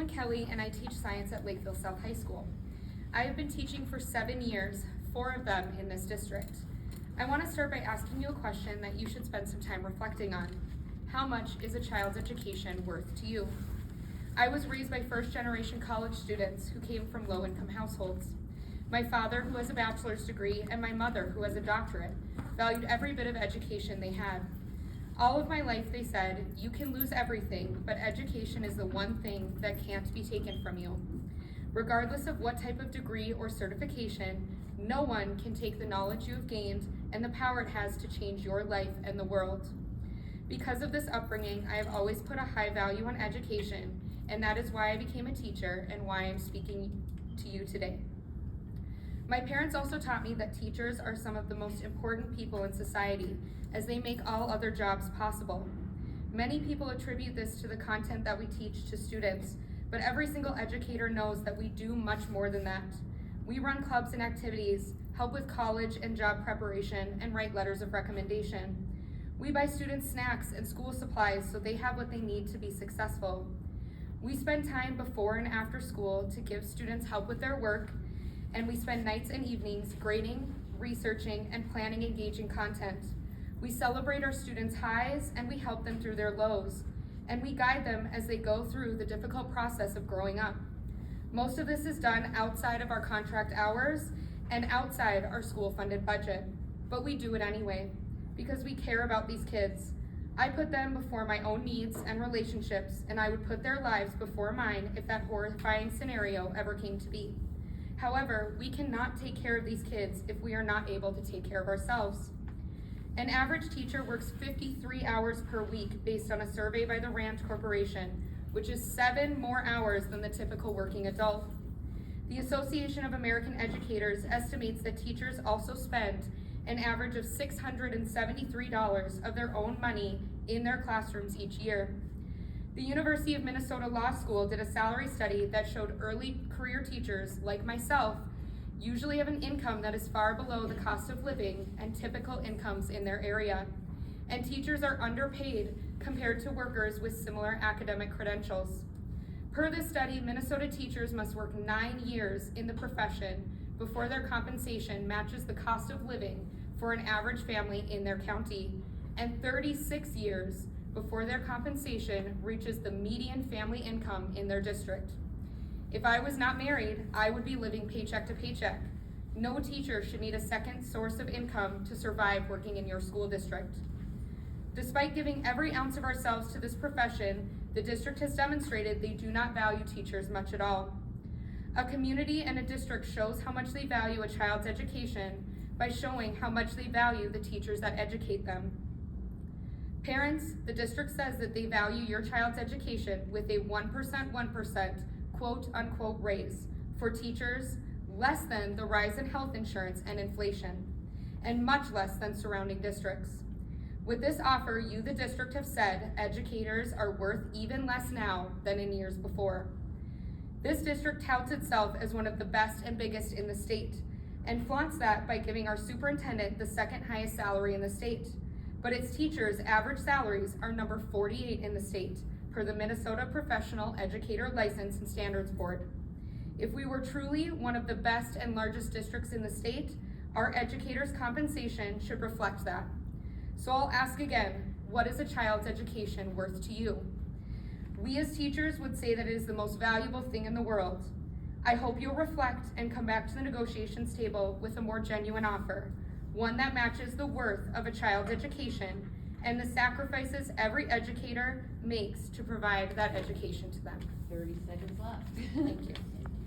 Caitlin Kelly, and I teach science at Lakeville South High School. I have been teaching for 7 years, 4 of them in this district. I want to start by asking you a question that you should spend some time reflecting on. How much is a child's education worth to you? I was raised by first-generation college students who came from low-income households. My father, who has a bachelor's degree, and my mother, who has a doctorate, valued every bit of education they had. All of my life they said, you can lose everything, but education is the one thing that can't be taken from you. Regardless of what type of degree or certification, no one can take the knowledge you have gained and the power it has to change your life and the world. Because of this upbringing, I have always put a high value on education, and that is why I became a teacher and why I'm speaking to you today. My parents also taught me that teachers are some of the most important people in society, as they make all other jobs possible. Many people attribute this to the content that we teach to students, but every single educator knows that we do much more than that. We run clubs and activities, help with college and job preparation, and write letters of recommendation. We buy students snacks and school supplies so they have what they need to be successful. We spend time before and after school to give students help with their work, and we spend nights and evenings grading, researching, and planning engaging content. We celebrate our students' highs, and we help them through their lows, and we guide them as they go through the difficult process of growing up. Most of this is done outside of our contract hours and outside our school-funded budget, but we do it anyway, because we care about these kids. I put them before my own needs and relationships, and I would put their lives before mine if that horrifying scenario ever came to be. However, we cannot take care of these kids if we are not able to take care of ourselves. An average teacher works 53 hours per week based on a survey by the Rand Corporation, which is 7 more hours than the typical working adult. The Association of American Educators estimates that teachers also spend an average of $673 of their own money in their classrooms each year. The University of Minnesota Law School did a salary study that showed early career teachers, like myself, usually have an income that is far below the cost of living and typical incomes in their area. And teachers are underpaid compared to workers with similar academic credentials. Per this study, Minnesota teachers must work 9 years in the profession before their compensation matches the cost of living for an average family in their county, and 36 years before their compensation reaches the median family income in their district. If I was not married, I would be living paycheck to paycheck. No teacher should need a second source of income to survive working in your school district. Despite giving every ounce of ourselves to this profession, the district has demonstrated they do not value teachers much at all. A community and a district shows how much they value a child's education by showing how much they value the teachers that educate them. Parents, the district says that they value your child's education with a 1% quote-unquote raise for teachers, less than the rise in health insurance and inflation, and much less than surrounding districts. With this offer, you, the district, have said educators are worth even less now than in years before. This district touts itself as one of the best and biggest in the state, and flaunts that by giving our superintendent the second highest salary in the state. But its teachers' average salaries are number 48 in the state, per the Minnesota Professional Educator License and Standards Board. If we were truly one of the best and largest districts in the state, our educators' compensation should reflect that. So I'll ask again, what is a child's education worth to you? We as teachers would say that it is the most valuable thing in the world. I hope you'll reflect and come back to the negotiations table with a more genuine offer, one that matches the worth of a child's education and the sacrifices every educator makes to provide that education to them. 30 seconds left. Thank you.